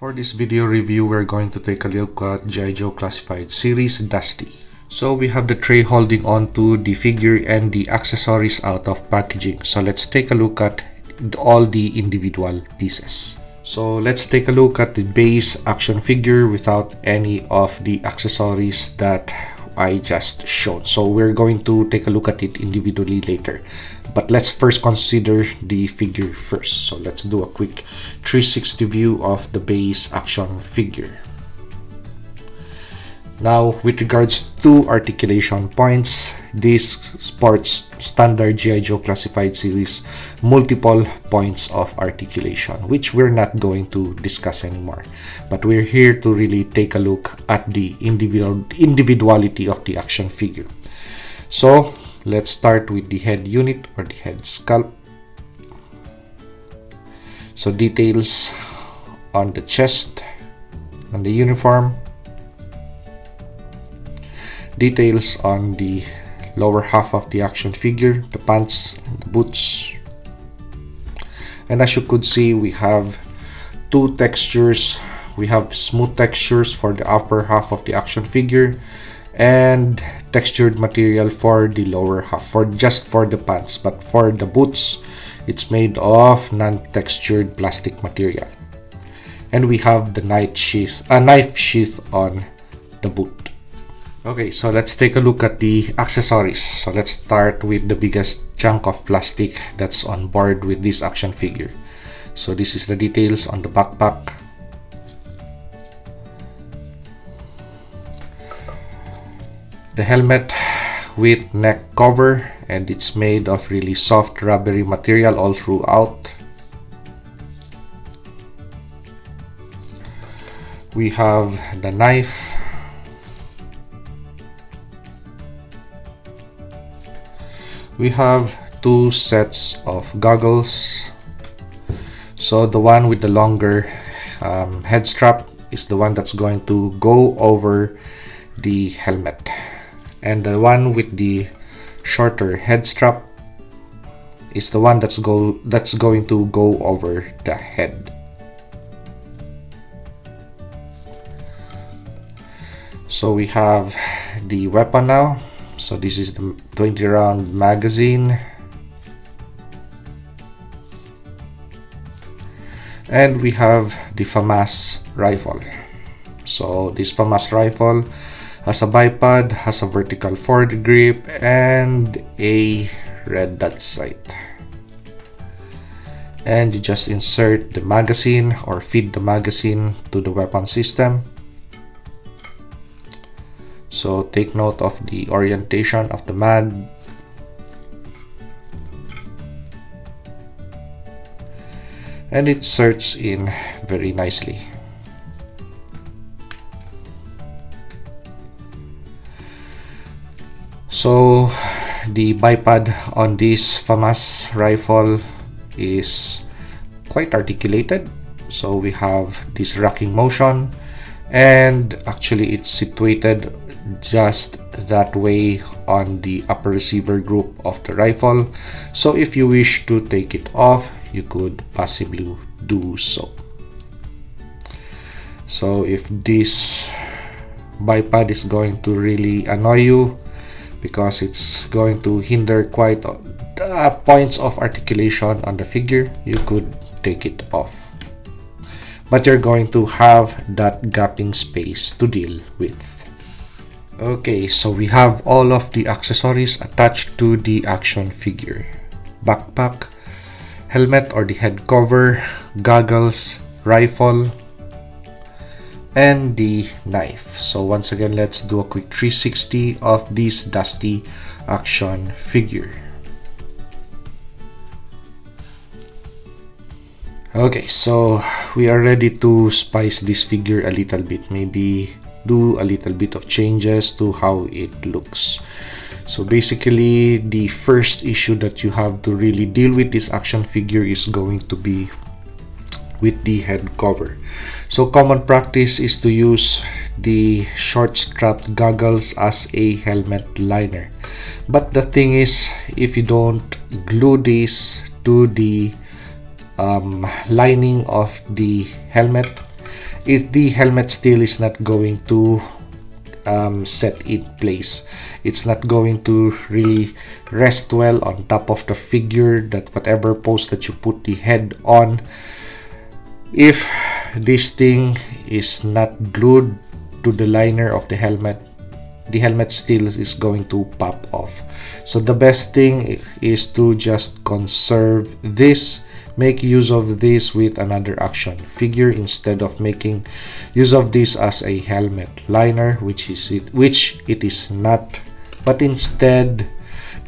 For this video review, we're going to take a look at G.I. Joe Classified Series Dusty. So we have the tray holding on to the figure and the accessories out of packaging. So let's take a look at all the individual pieces. So let's take a look at the base action figure without any of the accessories that I just showed. So we're going to take a look at it individually later. But let's first consider the figure first. So let's do a quick 360 view of the base action figure. Now, with regards to articulation points, this sports standard G.I. Joe Classified Series multiple points of articulation, which we're not going to discuss anymore. But we're here to really take a look at the individuality of the action figure. So let's start with the head unit or the head sculpt. So details on the chest, on the uniform, details on the lower half of the action figure, the pants, the boots. And as you could see, we have two textures. We have smooth textures for the upper half of the action figure and textured material for the lower half, just for the pants. But for the boots, it's made of non-textured plastic material. And we have the knife sheath on the boot. Okay, so let's take a look at the accessories. So let's start with the biggest chunk of plastic that's on board with this action figure. So this is the details on the backpack. The helmet with neck cover, and it's made of really soft rubbery material all throughout. We have the knife. We have two sets of goggles. So the one with the longer head strap is the one that's going to go over the helmet, and the one with the shorter head strap is the one that's going to go over the head. So we have the weapon now. So this is the 20 round magazine, and we have the FAMAS rifle. So this FAMAS rifle has a bipod, has a vertical forward grip, and a red dot sight. And you just insert the magazine or feed the magazine to the weapon system. So take note of the orientation of the mag. And it inserts in very nicely. So the bipod on this FAMAS rifle is quite articulated. So we have this rocking motion, and actually it's situated just that way on the upper receiver group of the rifle. So if you wish to take it off, you could possibly do so. So if this bipod is going to really annoy you because it's going to hinder quite points of articulation on the figure, you could take it off. But you're going to have that gapping space to deal with. Okay, so we have all of the accessories attached to the action figure. Backpack, helmet or the head cover, goggles, rifle, and the knife. So once again, let's do a quick 360 of this Dusty action figure. Okay, so we are ready to spice this figure a little bit, maybe do a little bit of changes to how it looks. So basically, the first issue that you have to really deal with this action figure is going to be with the head cover. So common practice is to use the short strapped goggles as a helmet liner. But the thing is, if you don't glue this to the lining of the helmet, the helmet still is not going to set in place. It's not going to really rest well on top of the figure, that whatever pose that you put the head on, if this thing is not glued to the liner of the helmet still is going to pop off. So the best thing is to just conserve this, make use of this with another action figure instead of making use of this as a helmet liner, which it is not. But instead,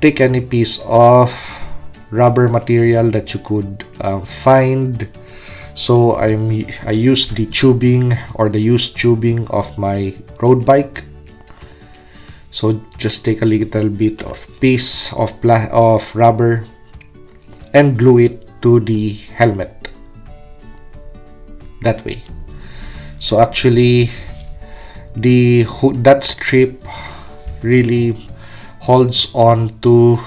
take any piece of rubber material that you could find. So I used the tubing or the used tubing of my road bike. So just take a little bit of piece of rubber and glue it to the helmet that way. So actually that strip really holds on to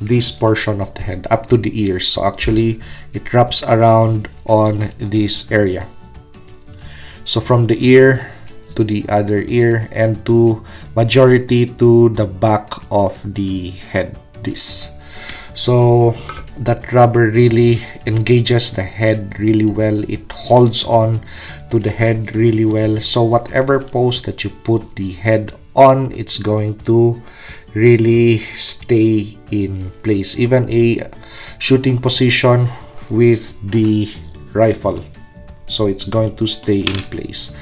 this portion of the head up to the ears. So actually it wraps around on this area. So from the ear to the other ear and to majority to the back of the head, this. So that rubber really engages the head really well. It holds on to the head really well. So whatever pose that you put the head on, it's going to really stay in place. Even a shooting position with the rifle, so it's going to stay in place.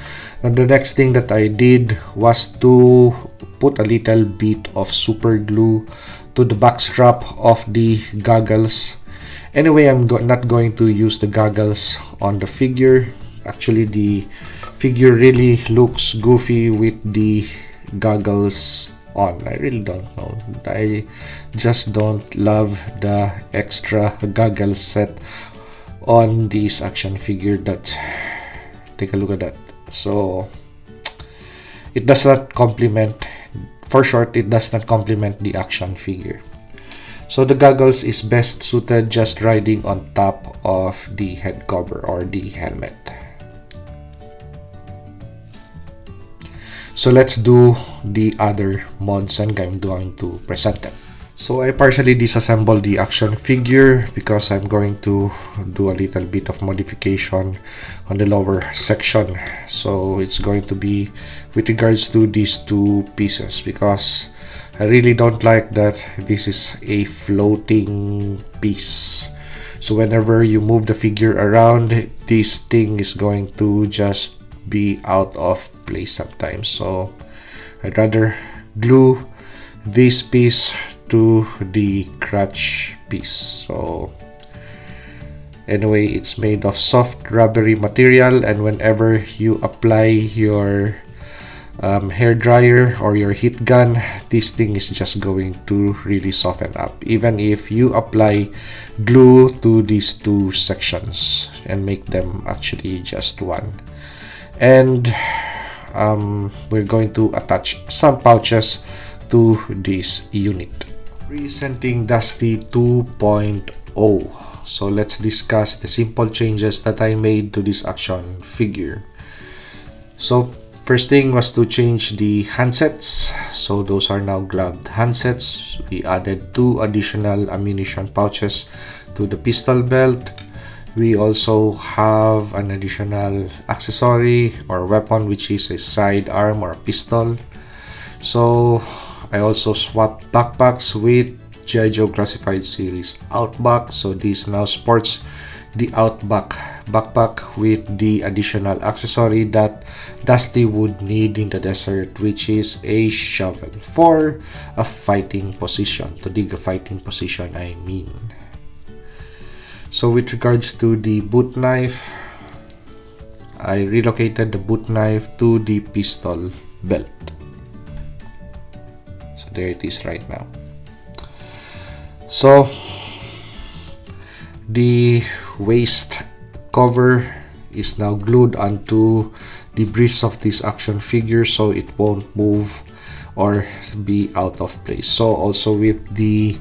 Now the next thing that I did was to put a little bit of super glue to the back strap of the goggles. Anyway, I'm not going to use the goggles on the figure. Actually, the figure really looks goofy with the goggles on. I really don't know. I just don't love the extra goggles set on this action figure. That, take a look at that. So it does not complement, for short, it does not complement the action figure. So the goggles is best suited just riding on top of the head cover or the helmet. So let's do the other mods and I'm going to present them. So I partially disassembled the action figure because I'm going to do a little bit of modification on the lower section. So it's going to be with regards to these two pieces, because I really don't like that this is a floating piece. So whenever you move the figure around, this thing is going to just be out of place sometimes. So I'd rather glue this piece to the crutch piece. So anyway, it's made of soft rubbery material, and whenever you apply your hair dryer or your heat gun, this thing is just going to really soften up, even if you apply glue to these two sections and make them actually just one. And we're going to attach some pouches to this unit. Presenting Dusty 2.0. So let's discuss the simple changes that I made to this action figure. So first thing was to change the handsets. So those are now gloved handsets. We added 2 additional ammunition pouches to the pistol belt. We also have an additional accessory or weapon, which is a sidearm or pistol. So I also swapped backpacks with G.I. Joe Classified Series Outback. So this now sports the Outback backpack with the additional accessory that Dusty would need in the desert, which is a shovel for a fighting position, to dig a fighting position, I mean. So with regards to the boot knife, I relocated the boot knife to the pistol belt. So there it is right now. So the waist cover is now glued onto the briefs of this action figure, so it won't move or be out of place. So also with the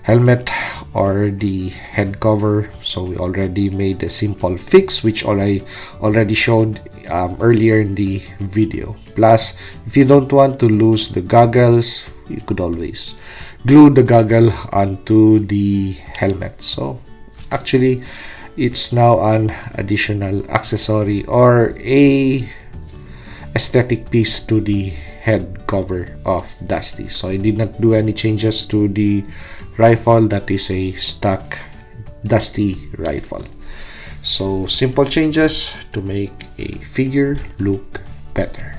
helmet or the head cover. So we already made a simple fix, which I already showed earlier in the video. Plus, if you don't want to lose the goggles, you could always glue the goggle onto the helmet. So actually, it's now an additional accessory or a aesthetic piece to the head cover of Dusty. So I did not do any changes to the rifle. That is a stock Dusty rifle. So simple changes to make a figure look better.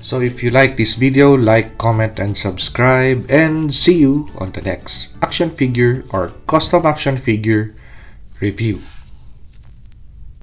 So if you like this video, like, comment, and subscribe, and see you on the next action figure or custom action figure review.